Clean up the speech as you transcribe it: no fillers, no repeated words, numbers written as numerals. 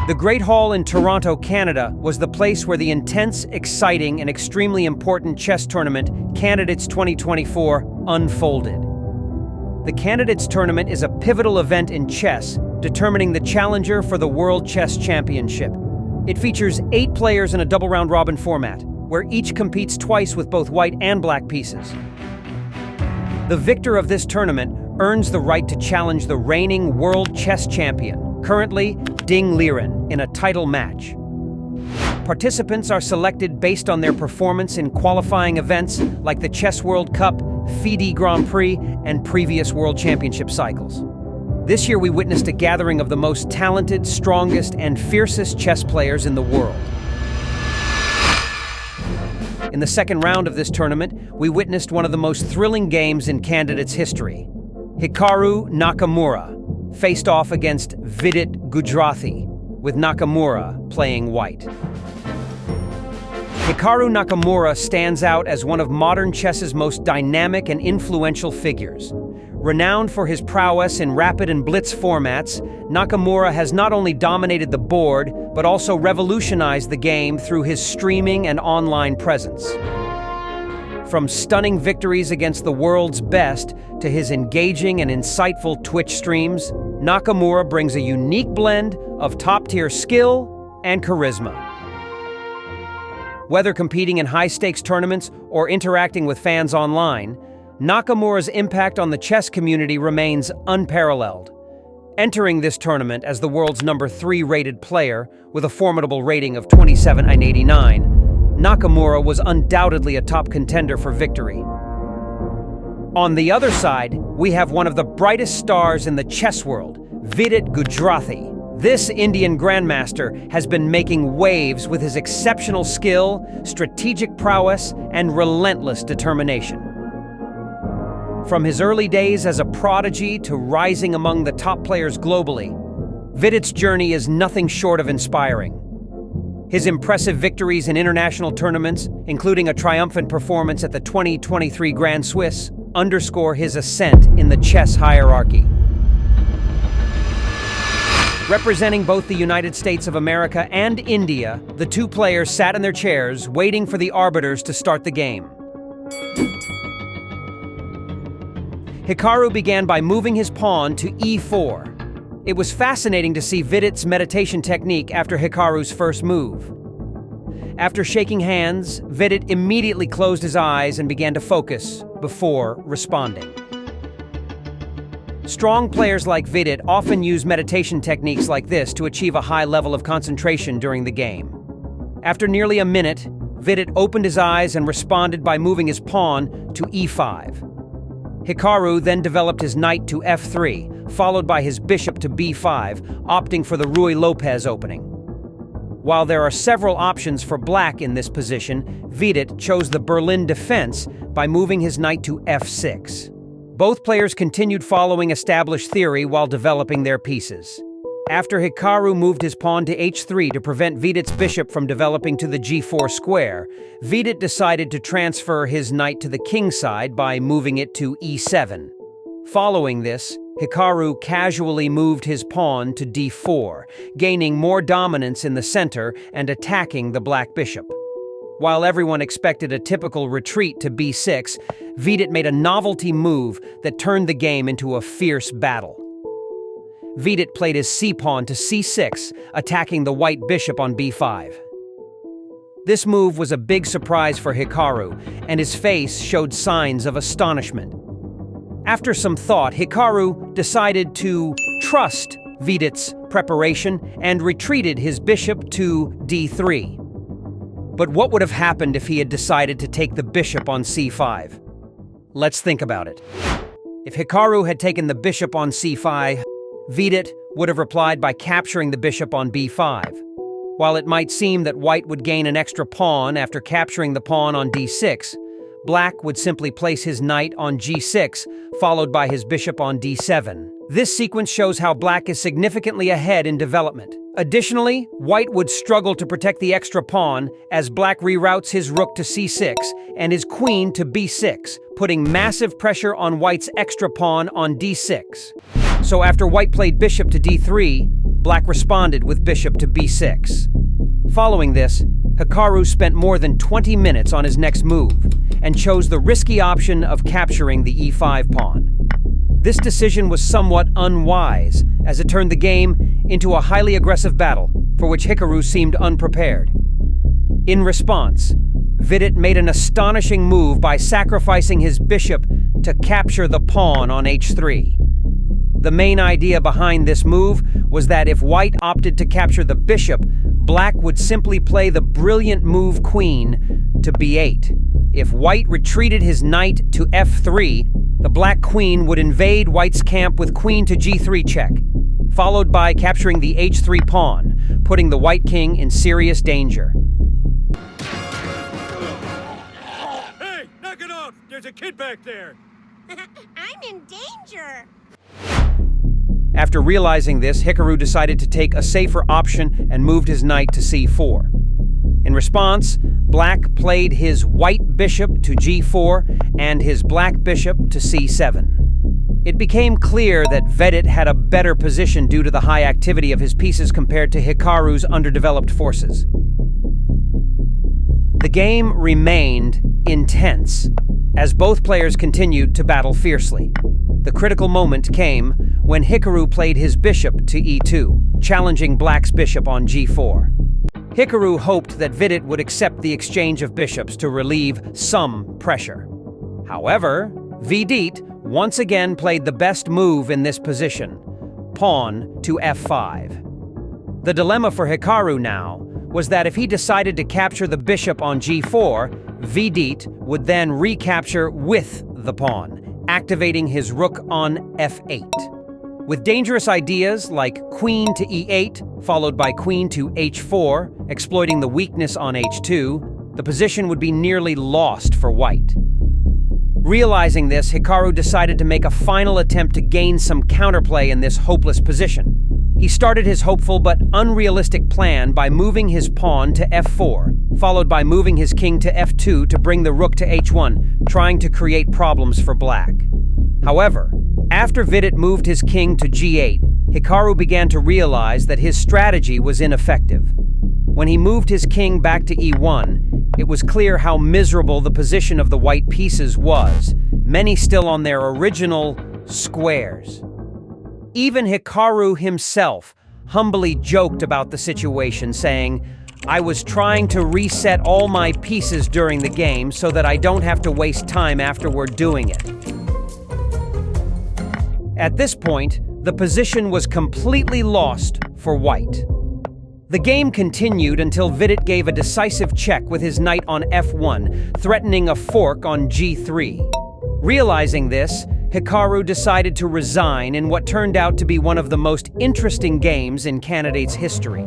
The Great Hall in Toronto, Canada, was the place where the intense, exciting, and extremely important chess tournament, Candidates 2024, unfolded. The Candidates Tournament is a pivotal event in chess, determining the challenger for the World Chess Championship. It features 8 players in a double round-robin format, where each competes twice with both white and black pieces. The victor of this tournament earns the right to challenge the reigning World Chess Champion, currently Ding Liren, in a title match. Participants are selected based on their performance in qualifying events like the Chess World Cup, FIDE Grand Prix, and previous World Championship cycles. This year we witnessed a gathering of the most talented, strongest, and fiercest chess players in the world. In the second round of this tournament, we witnessed one of the most thrilling games in Candidates history. Hikaru Nakamura faced off against Vidit with Nakamura playing white. Hikaru Nakamura stands out as one of modern chess's most dynamic and influential figures. Renowned for his prowess in rapid and blitz formats, Nakamura has not only dominated the board, but also revolutionized the game through his streaming and online presence. From stunning victories against the world's best to his engaging and insightful Twitch streams, Nakamura brings a unique blend of top-tier skill and charisma. Whether competing in high-stakes tournaments or interacting with fans online, Nakamura's impact on the chess community remains unparalleled. Entering this tournament as the world's number 3 rated player with a formidable rating of 27/89, Nakamura was undoubtedly a top contender for victory. On the other side, we have one of the brightest stars in the chess world, Vidit. This Indian grandmaster has been making waves with his exceptional skill, strategic prowess, and relentless determination. From his early days as a prodigy to rising among the top players globally, Vidit's journey is nothing short of inspiring. His impressive victories in international tournaments, including a triumphant performance at the 2023 Grand Swiss, underscore his ascent in the chess hierarchy. Representing both the United States of America and India, the 2 players sat in their chairs, waiting for the arbiters to start the game. Hikaru began by moving his pawn to e4. It was fascinating to see Vidit's meditation technique after Hikaru's first move. After shaking hands, Vidit immediately closed his eyes and began to focus before responding. Strong players like Vidit often use meditation techniques like this to achieve a high level of concentration during the game. After nearly a minute, Vidit opened his eyes and responded by moving his pawn to e5. Hikaru then developed his knight to f3, followed by his bishop to b5, opting for the Ruy Lopez opening. While there are several options for black in this position, Vidit chose the Berlin defense by moving his knight to f6. Both players continued following established theory while developing their pieces. After Hikaru moved his pawn to h3 to prevent Vidit's bishop from developing to the g4 square, Vidit decided to transfer his knight to the king side by moving it to e7. Following this, Hikaru casually moved his pawn to d4, gaining more dominance in the center and attacking the black bishop. While everyone expected a typical retreat to b6, Vidit made a novelty move that turned the game into a fierce battle. Vidit played his c-pawn to c6, attacking the white bishop on b5. This move was a big surprise for Hikaru, and his face showed signs of astonishment. After some thought, Hikaru decided to trust Vidit's preparation and retreated his bishop to d3. But what would have happened if he had decided to take the bishop on c5? Let's think about it. If Hikaru had taken the bishop on c5, Vidit would have replied by capturing the bishop on b5. While it might seem that white would gain an extra pawn after capturing the pawn on d6, black would simply place his knight on g6, followed by his bishop on d7. This sequence shows how black is significantly ahead in development. Additionally, white would struggle to protect the extra pawn as black reroutes his rook to c6 and his queen to b6, putting massive pressure on white's extra pawn on d6. So after white played bishop to d3, Black responded with bishop to b6. Following this, Hikaru spent more than 20 minutes on his next move and chose the risky option of capturing the e5 pawn. This decision was somewhat unwise, as it turned the game into a highly aggressive battle for which Hikaru seemed unprepared. In response, Vidit made an astonishing move by sacrificing his bishop to capture the pawn on h3. The main idea behind this move was that if White opted to capture the bishop, Black would simply play the brilliant move queen to b8. If White retreated his knight to f3, the Black queen would invade White's camp with queen to g3 check, followed by capturing the h3 pawn, putting the White king in serious danger. Hey, knock it off! There's a kid back there! I'm in danger! After realizing this, Hikaru decided to take a safer option and moved his knight to c4. In response, Black played his white bishop to g4 and his black bishop to c7. It became clear that Vidit had a better position due to the high activity of his pieces compared to Hikaru's underdeveloped forces. The game remained intense as both players continued to battle fiercely. The critical moment came when Hikaru played his bishop to e2, challenging Black's bishop on g4. Hikaru hoped that Vidit would accept the exchange of bishops to relieve some pressure. However, Vidit once again played the best move in this position, pawn to f5. The dilemma for Hikaru now was that if he decided to capture the bishop on g4, Vidit would then recapture with the pawn, activating his rook on f8. With dangerous ideas like queen to e8, followed by queen to h4, exploiting the weakness on h2, the position would be nearly lost for White. Realizing this, Hikaru decided to make a final attempt to gain some counterplay in this hopeless position. He started his hopeful but unrealistic plan by moving his pawn to f4, followed by moving his king to f2 to bring the rook to h1, trying to create problems for Black. However, after Vidit moved his king to g8, Hikaru began to realize that his strategy was ineffective. When he moved his king back to e1, it was clear how miserable the position of the white pieces was, many still on their original squares. Even Hikaru himself humbly joked about the situation, saying, "I was trying to reset all my pieces during the game so that I don't have to waste time afterward doing it." At this point, the position was completely lost for White. The game continued until Vidit gave a decisive check with his knight on f1, threatening a fork on g3. Realizing this, Hikaru decided to resign in what turned out to be one of the most interesting games in Candidate's history.